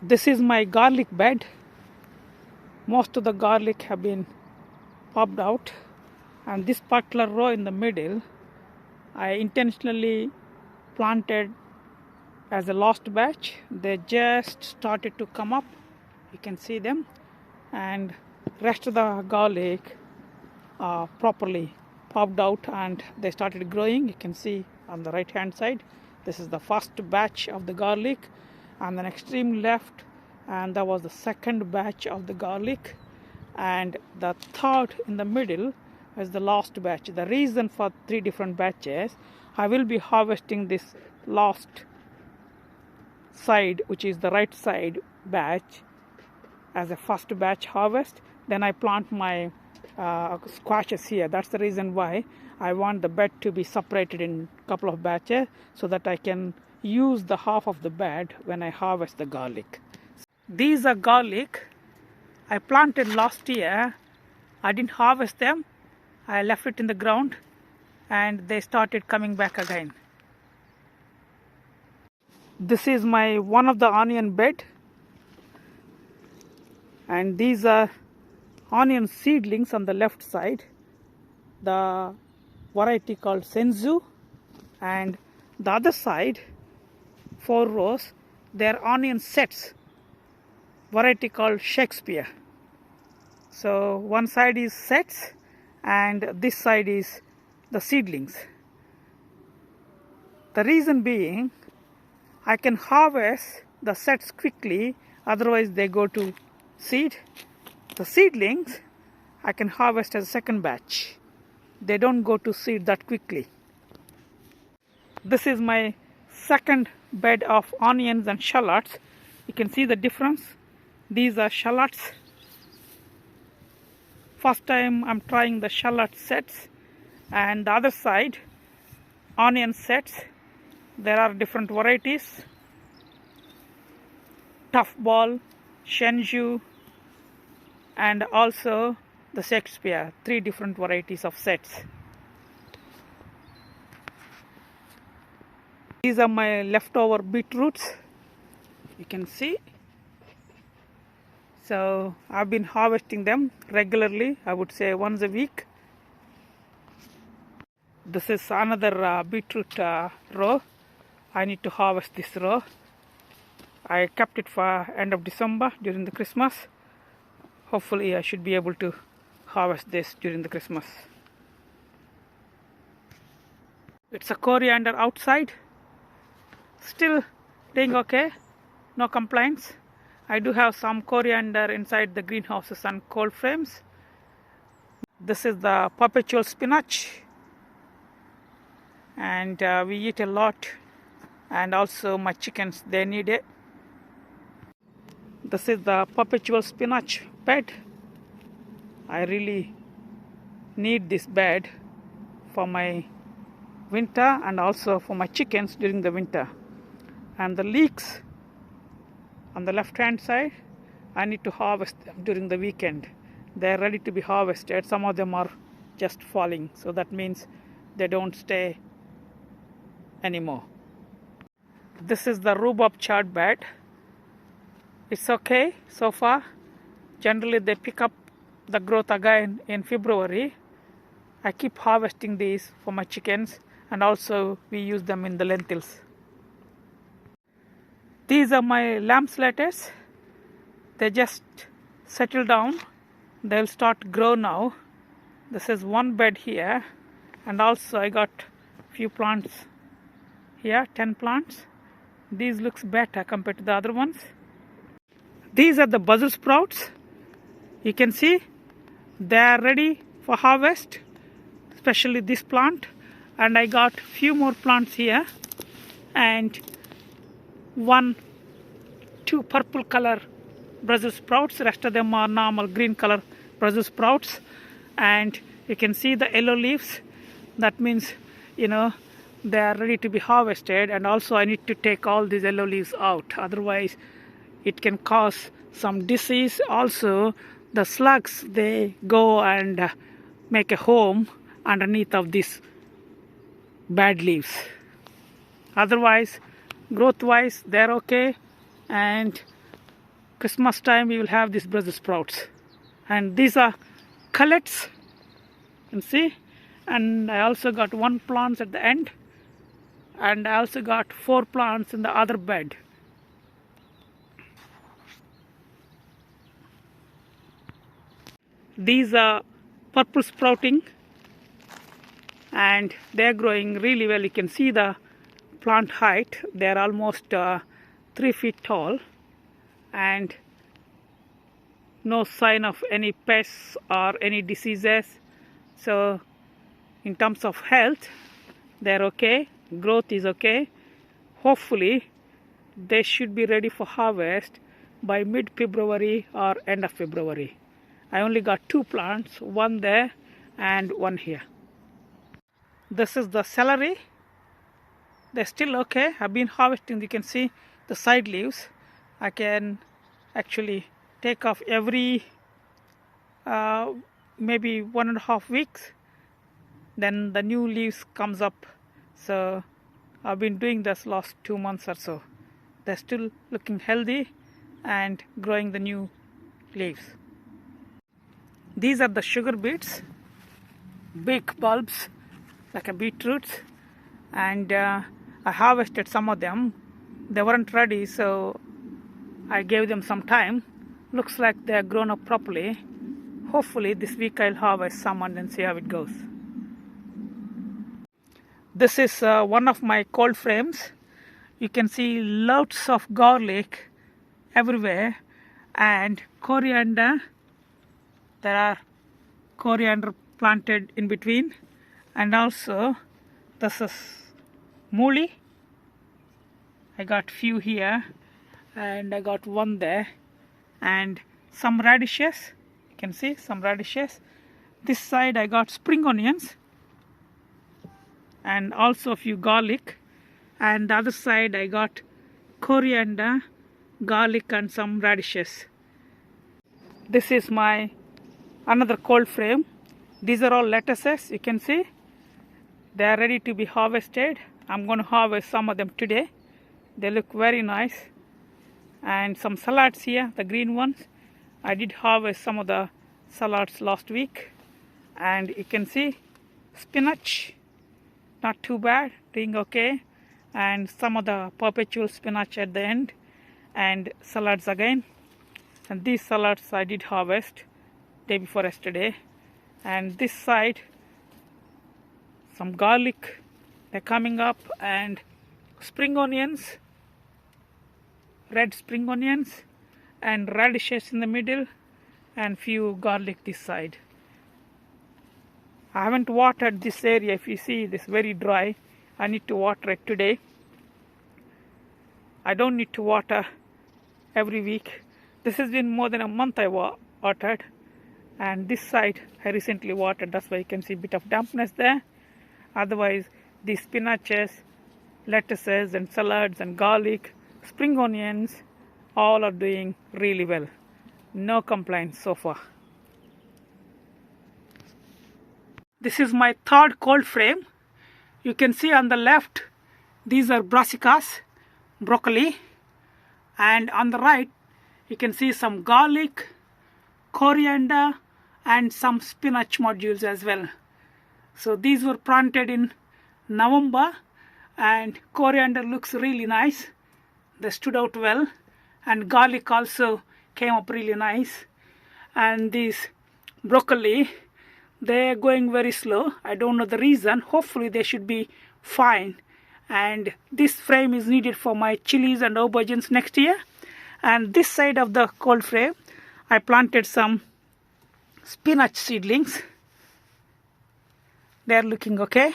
This is my garlic bed. Most of the garlic have been popped out, and this particular row in the middle I intentionally planted as a last batch. They just started to come up, you can see them, and rest of the garlic properly popped out and they started growing. You can see on the right hand side, this is the first batch of the garlic, and then extreme left, and that was the second batch of the garlic, and the third in the middle is the last batch. The reason for 3 different batches, I will be harvesting this last side, which is the right side batch, as a first batch harvest. Then I plant my squashes here. That's the reason why I want the bed to be separated in a couple of batches, so that I can use the half of the bed when I harvest the garlic. These are garlic I planted last year. I didn't harvest them. I left it in the ground and they started coming back again. This is my one of the onion bed, and these are onion seedlings on the left side, the variety called Senzu, and the other side 4 rows, they're onion sets, variety called Shakespeare. So one side is sets and this side is the seedlings. The reason being, I can harvest the sets quickly, otherwise they go to seed. The seedlings I can harvest as a second batch. They don't go to seed that quickly. This is my second bed of onions and shallots. You can see the difference. These are shallots. First time I'm trying the shallot sets, and the other side onion sets. There are different varieties: tough ball, Shenzhou, and also the Shakespeare. 3 different varieties of sets. These are my leftover beetroots, you can see. So I've been harvesting them regularly, I would say once a week. This is another beetroot row. I need to harvest this row. I kept it for end of December during the Christmas. Hopefully I should be able to harvest this during the Christmas. It's a coriander outside. Still doing okay, no complaints. I do have some coriander inside the greenhouses and cold frames. This is the perpetual spinach, and we eat a lot, and also my chickens, they need it. This is the perpetual spinach bed. I really need this bed for my winter and also for my chickens during the winter. And the leeks on the left hand side, I need to harvest them during the weekend. They are ready to be harvested. Some of them are just falling, so that means they don't stay anymore. This is the rhubarb chard bed. It's okay so far. Generally they pick up the growth again in February. I keep harvesting these for my chickens, and also we use them in the lentils. These are my lamb's lettuce. They just settle down. They'll start grow now. This is one bed here, and also I got few plants here, 10 plants. These looks better compared to the other ones. These are the Brussels sprouts. You can see they are ready for harvest, especially this plant. And I got few more plants here, and 2 purple color Brussels sprouts. Rest of them are normal green color Brussels sprouts, and you can see the yellow leaves. That means, you know, they are ready to be harvested. And also I need to take all these yellow leaves out, otherwise it can cause some disease. Also the slugs, they go and make a home underneath of these bad leaves. Otherwise, growth wise they're okay, and Christmas time we will have these Brussels sprouts. And these are cullets, you can see. And I also got 1 plant at the end. And I also got 4 plants in the other bed. These are purple sprouting and they're growing really well. You can see the plant height. They're almost 3 feet tall and no sign of any pests or any diseases. So in terms of health, they're okay. Growth is okay. Hopefully they should be ready for harvest by mid-February or end of February. I only got 2 plants, 1 there and 1 here. This is the celery. They're still okay. I've been harvesting. You can see the side leaves. I can actually take off every maybe 1.5 weeks. Then the new leaves comes up. So I've been doing this last 2 months or so. They're still looking healthy and growing the new leaves. These are the sugar beets, big bulbs like a beetroot, and I harvested some of them. They weren't ready, so I gave them some time. Looks like they are grown up properly. Hopefully this week I'll harvest some and then see how it goes. This is one of my cold frames. You can see lots of garlic everywhere and coriander. There are coriander planted in between, and also this is mooli. I got few here and I got 1 there, and some radishes. You can see some radishes. This side I got spring onions and also a few garlic, and the other side I got coriander, garlic and some radishes. This is my another cold frame. These are all lettuces. You can see they are ready to be harvested. I'm going to harvest some of them today. They look very nice. And some salads here, the green ones. I did harvest some of the salads last week. And you can see spinach, not too bad, doing okay. And some of the perpetual spinach at the end, and salads again. And these salads I did harvest day before yesterday. And this side some garlic, they're coming up, and spring onions, red spring onions, and radishes in the middle, and few garlic this side. I haven't watered this area. If you see, this very dry. I need to water it today. I don't need to water every week. This has been more than a month I watered. And this side I recently watered. That's why you can see a bit of dampness there. Otherwise, the spinaches, lettuces and salads and garlic, spring onions, all are doing really well. No complaints so far. This is my 3rd cold frame. You can see on the left, these are brassicas, broccoli. And on the right, you can see some garlic, coriander, and some spinach modules as well. So these were planted in November, and coriander looks really nice. They stood out well, and garlic also came up really nice. And these broccoli, they're going very slow. I don't know the reason. Hopefully they should be fine. And this frame is needed for my chilies and aubergines next year. And this side of the cold frame, I planted some spinach seedlings. They're looking okay.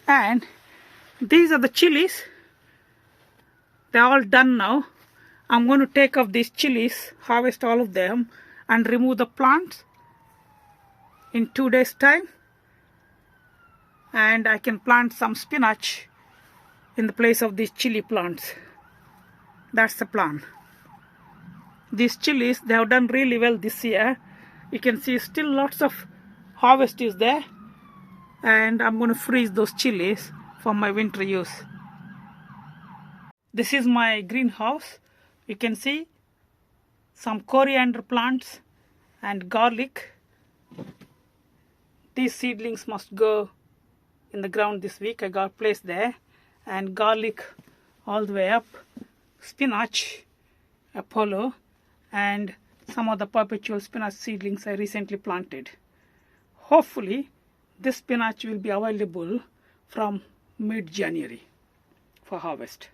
And these are the chilies. They're all done now. I'm going to take off these chilies, harvest all of them, and remove the plants in 2 days time. And I can plant some spinach in the place of these chili plants. That's the plan. These chilies, they have done really well this year. You can see still lots of harvest is there. And I'm going to freeze those chilies for my winter use. This is my greenhouse. You can see some coriander plants and garlic. These seedlings must go in the ground this week. I got placed there. And garlic all the way up, spinach, Apollo, and some of the perpetual spinach seedlings I recently planted. Hopefully this spinach will be available from mid-January for harvest.